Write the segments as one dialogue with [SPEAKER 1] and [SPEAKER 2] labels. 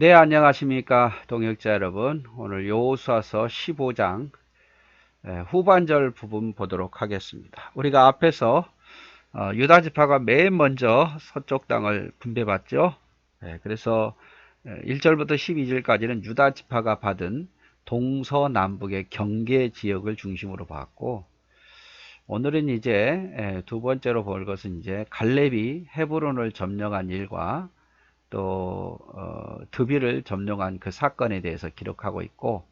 [SPEAKER 1] 네, 안녕하십니까, 동역자 여러분. 오늘 여호수아서 15장 후반절 부분 보도록 하겠습니다. 우리가 앞에서 유다 지파가 맨 먼저 서쪽 땅을 분배받죠. 그래서 1절부터 12절까지는 유다 지파가 받은 동서남북의 경계 지역을 중심으로 봤고, 오늘은 이제 두 번째로 볼 것은 이제 갈렙이 헤브론을 점령한 일과 또 드빌을 점령한 그 사건에 대해서 기록하고 있고,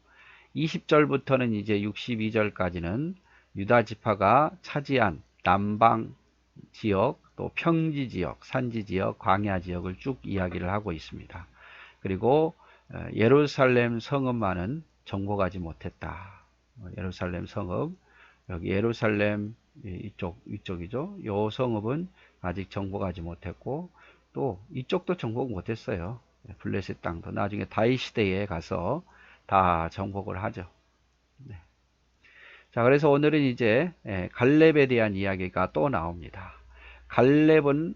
[SPEAKER 1] 20절부터는 이제 62절까지는 유다 지파가 차지한 남방 지역, 또 평지 지역, 산지 지역, 광야 지역을 쭉 이야기를 하고 있습니다. 그리고 예루살렘 성읍만은 정복하지 못했다. 예루살렘 성읍, 여기 예루살렘 이쪽이죠. 요 성읍은 아직 정복하지 못했고, 또 이쪽도 정복 못했어요. 블레셋 땅도 나중에 다윗 시대에 가서 다 정복을 하죠. 네. 자, 그래서 오늘은 이제 갈렙에 대한 이야기가 또 나옵니다. 갈렙은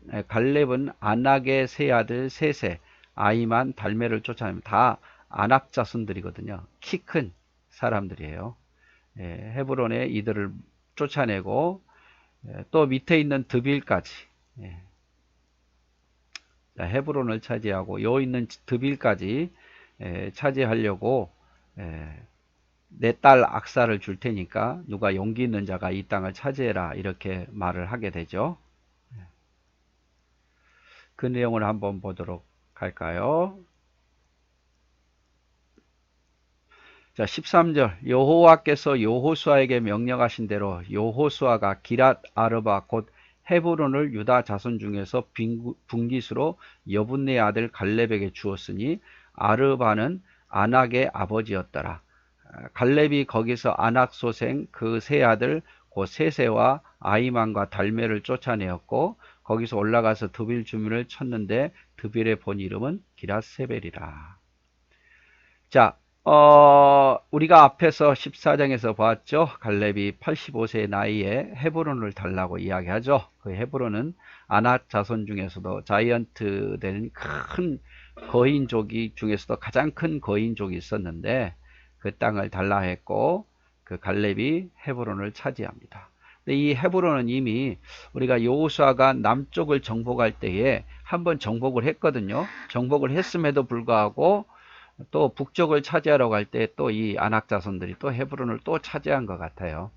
[SPEAKER 1] 안악의 세 아들 셋의 아이만 달메를 쫓아내면 다 안악 자손들이거든요. 키 큰 사람들이에요. 헤브론에 이들을 쫓아내고 또 밑에 있는 드빌까지, 헤브론을 차지하고 요 있는 드빌까지 차지하려고 내 딸 악사를 줄 테니까 누가 용기 있는 자가 이 땅을 차지해라, 이렇게 말을 하게 되죠. 그 내용을 한번 보도록 할까요? 자, 13절. 여호와께서 여호수아에게 명령하신 대로 여호수아가 기랏 아르바 곧 헤브론을 유다 자손 중에서 분깃으로 여분네 아들 갈렙에게 주었으니 아르바는 안악의 아버지였더라. 갈렙이 거기서 안악 소생 그 세 아들 곧 세세와 아이만과 달메를 쫓아내었고, 거기서 올라가서 드빌 주민을 쳤는데 드빌의 본 이름은 기랏세벨이라. 자, 우리가 앞에서 14장에서 봤죠. 갈렙이 85세 나이에 헤브론을 달라고 이야기하죠. 그 헤브론은 아낙 자손 중에서도 자이언트 되는 큰 거인족이 중에서도 가장 큰 거인족이 있었는데, 그 땅을 달라 했고, 그 갈렙이 헤브론을 차지합니다. 근데 이 헤브론은 이미 우리가 여호수아가 남쪽을 정복할 때에 한번 정복을 했거든요. 정복을 했음에도 불구하고 또 북쪽을 차지하러 갈 때 또 이 아낙 자손들이 또 헤브론을 또 차지한 것 같아요.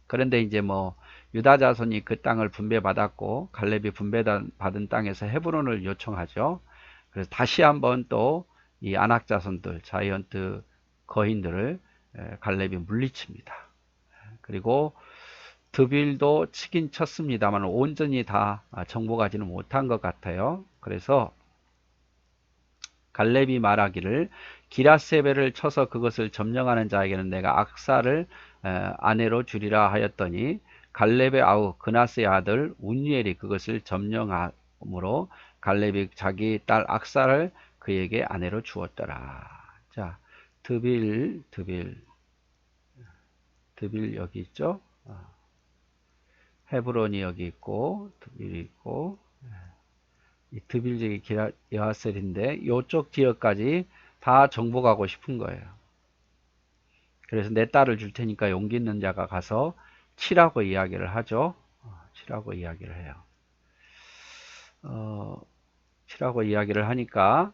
[SPEAKER 1] 그런데 이제 뭐 유다 자손이 그 땅을 분배받았고, 갈렙이 분배받은 땅에서 헤브론을 요청하죠. 그래서 다시 한번 또 이 아낙 자손들, 자이언트 거인들을 갈렙이 물리칩니다. 그리고 드빌도 치긴 쳤습니다만 온전히 다 정복하지는 못한 것 같아요. 그래서 갈렙이 말하기를 기랏세벨을 쳐서 그것을 점령하는 자에게는 내가 악사를 아내로 주리라 하였더니, 갈렙의 아우 그나스의 아들 운니엘이 그것을 점령함으로 갈렙이 자기 딸 악사를 그에게 아내로 주었더라. 자, 드빌 여기 있죠. 헤브론이 여기 있고 드빌이 있고, 이 드빌 지역이 여하셀인데 이쪽 지역까지 다 정복하고 싶은 거예요. 그래서 내 딸을 줄 테니까 용기 있는 자가 가서 치라고 이야기를 하죠. 치라고 이야기를 해요. 치라고 이야기를 하니까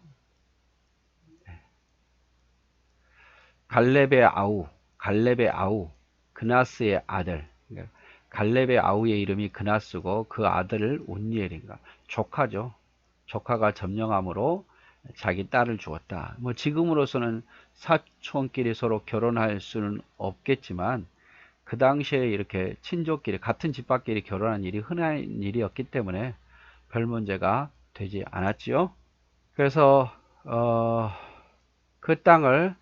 [SPEAKER 1] 갈렙의 아우, 그나스의 아들. 그러니까 갈렙의 아우의 이름이 그나스고 그 아들을 온니엘인가, 조카죠. 조카가 점령함으로 자기 딸을 주었다. 뭐 지금으로서는 사촌끼리 서로 결혼할 수는 없겠지만, 그 당시에 이렇게 친족끼리 같은 집밥끼리 결혼한 일이 흔한 일이었기 때문에 별 문제가 되지 않았지요. 그래서 그 땅을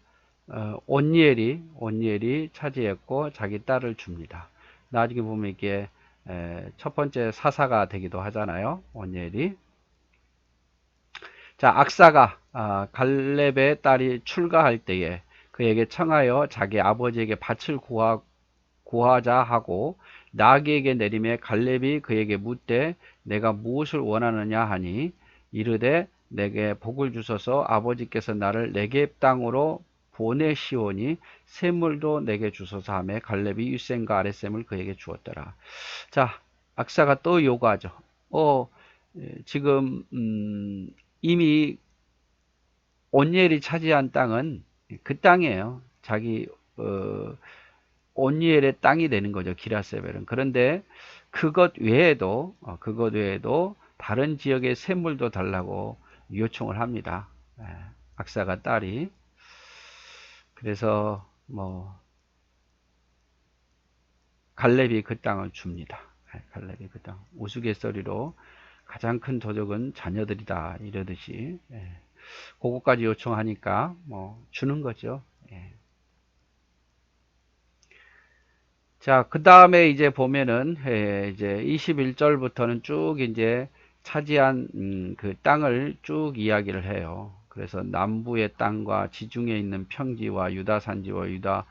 [SPEAKER 1] 온니엘이 차지했고 자기 딸을 줍니다. 나중에 보면 이게 첫 번째 사사가 되기도 하잖아요. 온니엘이. 자, 악사가 갈렙의 딸이 출가할 때에 그에게 청하여 자기 아버지에게 밭을 구하자 하고 나귀에게 내리매, 갈렙이 그에게 묻되 내가 무엇을 원하느냐 하니 이르되 내게 복을 주소서. 아버지께서 나를 네겝 땅으로 보내시오니 샘물도 내게 주소서 하며 갈렙이 윗샘과 아랫샘을 그에게 주었더라. 자, 악사가 또 요구하죠. 지금 이미 온니엘이 차지한 땅은 그 땅이에요. 자기 온니엘의 땅이 되는 거죠. 기라세벨은. 그런데 그것 외에도 다른 지역의 샘물도 달라고 요청을 합니다. 악사가 딸이. 그래서 갈렙이 그 땅을 줍니다. 갈렙이 그 땅. 우스갯소리로 가장 큰 도적은 자녀들이다 이러듯이 그거까지 요청하니까 주는 거죠. 자, 그 다음에 이제 보면은 이제 21절부터는 쭉 이제 차지한 그 땅을 쭉 이야기를 해요. 그래서 남부의 땅과 지중해 있는 평지와 유다 산지와 유다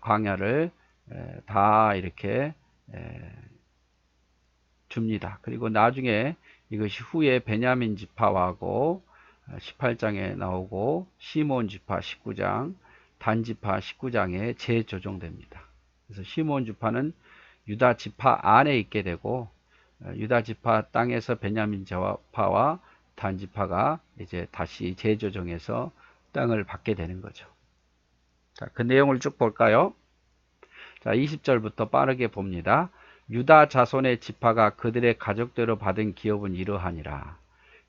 [SPEAKER 1] 광야를 다 이렇게 줍니다. 그리고 나중에 이것이 후에 베냐민 지파하고 18장에 나오고 시몬 지파 19장, 단 지파 19장에 재조정됩니다. 그래서 시몬 지파는 유다 지파 안에 있게 되고 유다 지파 땅에서 베냐민 지파와 단 지파가 이제 다시 재조정해서 땅을 받게 되는 거죠. 자, 그 내용을 쭉 볼까요? 자, 20절부터 빠르게 봅니다. 유다 자손의 지파가 그들의 가족대로 받은 기업은 이러하니라.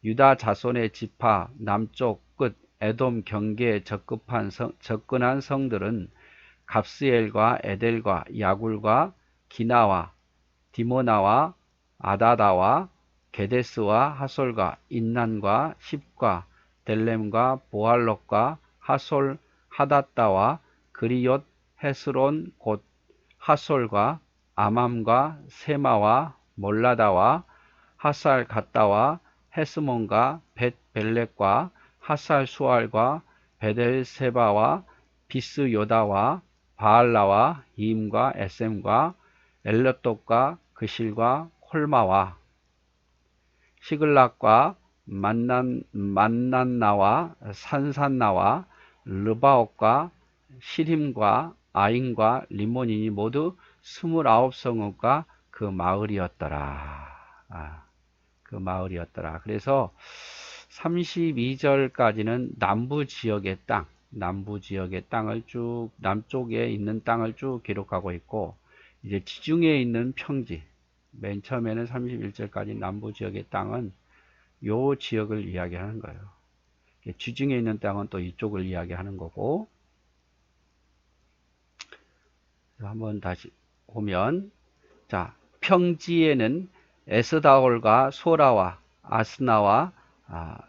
[SPEAKER 1] 유다 자손의 지파 남쪽 끝 에돔 경계에 접근한 성들은 갑스엘과 에델과 야굴과 기나와 디모나와 아다다와 게데스와 하솔과 인난과 십과 델렘과 보알롯과 하솔 하닷다와 그리옅 헤스론 곧 하솔과 아맘과 세마와 몰라다와 하살 갓다와 헤스몬과 벳벨렉과 하살 수알과 베델세바와 비스 요다와 바알라와 임과 에셈과 엘럿독과 그실과 홀마와 시글락과 만난나와 산산나와 르바옥과 시림과 아인과 리모닌이 모두 29성읍과 그 마을이었더라. 그 마을이었더라. 그래서 32절까지는 남부 지역의 땅을 쭉, 남쪽에 있는 땅을 쭉 기록하고 있고, 이제 지중해에 있는 평지, 맨 처음에는 31절까지 남부 지역의 땅은 요 지역을 이야기하는 거예요. 지중해에 있는 땅은 또 이쪽을 이야기하는 거고, 한번 다시 보면, 자, 평지에는 에스다올과 소라와 아스나와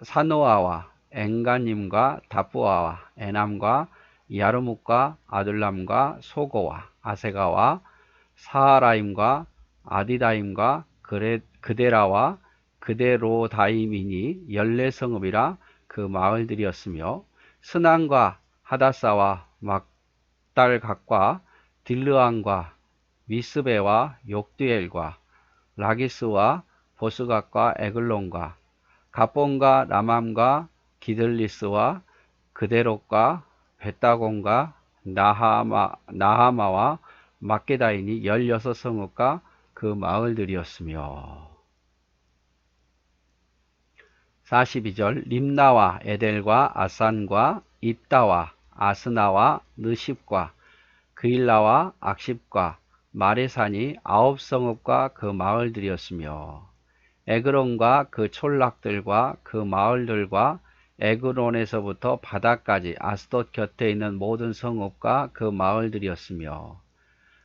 [SPEAKER 1] 사노아와 엔가님과 다부아와 에남과 야르묵과 아둘람과 소고와 아세가와 사하라임과 아디다임과 그데라와 그데로다임이니 14성읍이라 그 마을들이었으며 스난과 하다사와 막달각과 딜르안과 미스베와 욕드엘과 라기스와 보스갓과 에글론과 갑본과 라맘과 기들리스와 그데롯과 벳다곤과 나하마와 막게다인이 16성읍과 그 마을들이었으며 42절 림나와 에델과 아산과 입다와 아스나와 느십과 그일라와 악십과 마레산이 9성읍과 그 마을들이었으며 에그론과 그 촌락들과 그 마을들과 에그론에서부터 바다까지 아스돗 곁에 있는 모든 성읍과 그 마을들이었으며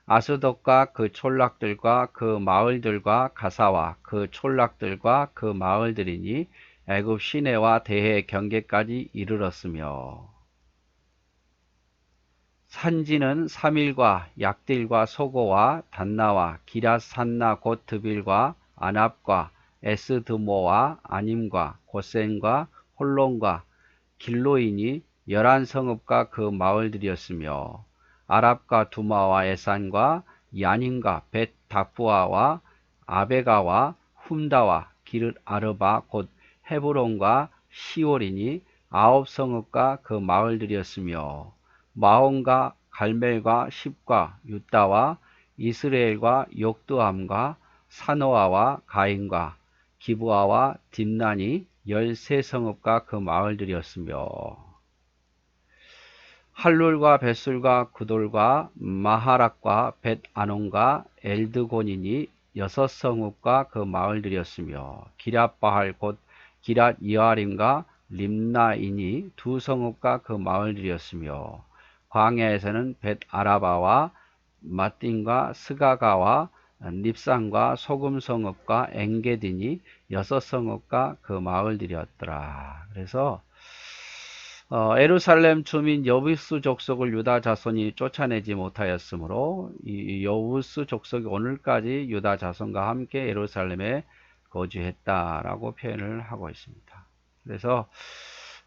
[SPEAKER 1] 아스돗과 그 촌락들과 그 마을들과 가사와 그 촌락들과 그 마을들이니 애굽 시내와 대해 경계까지 이르렀으며 산지는 사밀과 약딜과 소고와 단나와 기라산나 곧 드빌과 아납과 에스드모와 아님과 고센과 홀론과 길로인이 11성읍과 그 마을들이었으며 아랍과 두마와 에산과 야닌과 벳 다푸아와 아베가와 훔다와 기르 아르바 곧 헤브론과 시올이니 9성읍과 그 마을들이었으며 마온과 갈멜과 십과 유다와 이스라엘과 욕두함과 사노아와 가인과 기브아와 딥난이 13성읍과 그 마을들이었으며 할룰과 벳술과 구돌과 마하락과 벳아논과 엘드곤이니 6성읍과 그 마을들이었으며 기랏바할 곧 기랏 여아림과 림나이니 2성읍과 그 마을들이었으며 광야에서는 벳아라바와 마띵과 스가가와 닙산과 소금성읍과 엥게디니 6성읍과 그 마을들이었더라. 그래서 예루살렘 주민 여부스 족속을 유다 자손이 쫓아내지 못하였으므로 이 여부스 족속이 오늘까지 유다 자손과 함께 예루살렘에 거주했다라고 표현을 하고 있습니다. 그래서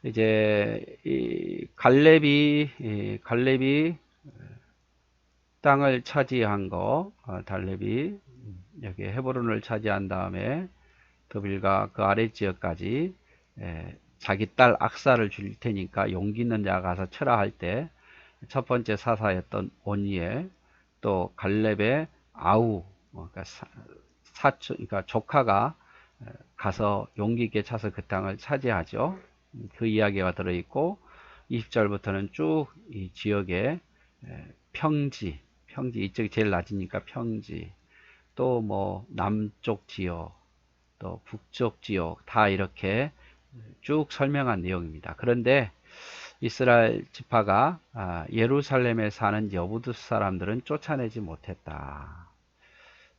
[SPEAKER 1] 이제 이 갈렙이 땅을 차지한 거, 갈렙이 여기 헤브론을 차지한 다음에 드빌과 그 아래 지역까지 자기 딸 악사를 줄 테니까 용기 있는 자가 가서 쳐라 할 때 첫 번째 사사였던 온니엘, 또 갈렙의 아우, 그러니까 사촌, 그러니까 조카가 가서 용기 있게 차서 그 땅을 차지하죠. 그 이야기가 들어있고 20절부터는 쭉 이 지역에 평지 이쪽이 제일 낮으니까 평지, 또 뭐 남쪽 지역, 또 북쪽 지역 다 이렇게 쭉 설명한 내용입니다. 그런데 이스라엘 지파가 예루살렘에 사는 여부스 사람들은 쫓아내지 못했다.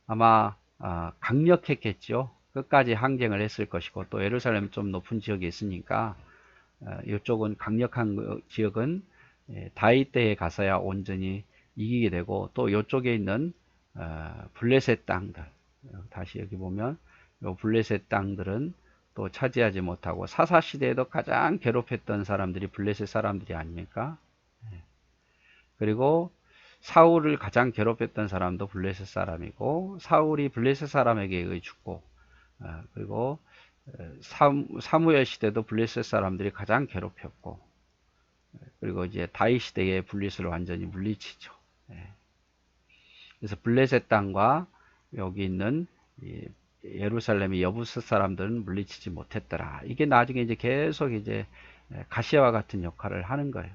[SPEAKER 1] 아마 강력했겠죠. 끝까지 항쟁을 했을 것이고 또 예루살렘 좀 높은 지역이 있으니까 이쪽은 강력한 지역은 다윗 때에 가서야 온전히 이기게 되고 또 이쪽에 있는 블레셋 땅들, 다시 여기 보면 요 블레셋 땅들은 또 차지하지 못하고 사사시대에도 가장 괴롭혔던 사람들이 블레셋 사람들이 아닙니까? 그리고 사울을 가장 괴롭혔던 사람도 블레셋 사람이고 사울이 블레셋 사람에게 의해 죽고 그리고 사무엘 시대도 블레셋 사람들이 가장 괴롭혔고 그리고 이제 다윗 시대에 블레셋을 완전히 물리치죠. 그래서 블레셋 땅과 여기 있는 예루살렘의 여부스 사람들은 물리치지 못했더라. 이게 나중에 이제 계속 이제 가시와 같은 역할을 하는 거예요.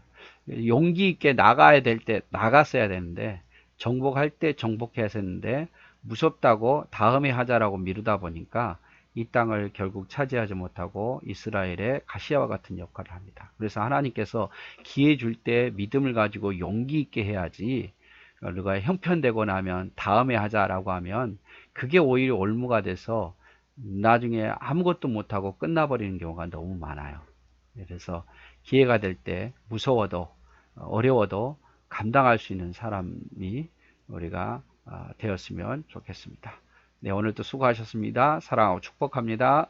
[SPEAKER 1] 용기 있게 나가야 될 때 나갔어야 되는데 정복할 때 정복해야 했는데 무섭다고 다음에 하자라고 미루다 보니까 이 땅을 결국 차지하지 못하고 이스라엘의 가시와 같은 역할을 합니다. 그래서 하나님께서 기회 줄 때 믿음을 가지고 용기 있게 해야지 우리가 형편되고 나면 다음에 하자라고 하면 그게 오히려 올무가 돼서 나중에 아무것도 못하고 끝나버리는 경우가 너무 많아요. 그래서 기회가 될 때 무서워도 어려워도 감당할 수 있는 사람이 우리가 되었으면 좋겠습니다. 네, 오늘도 수고하셨습니다. 사랑하고 축복합니다.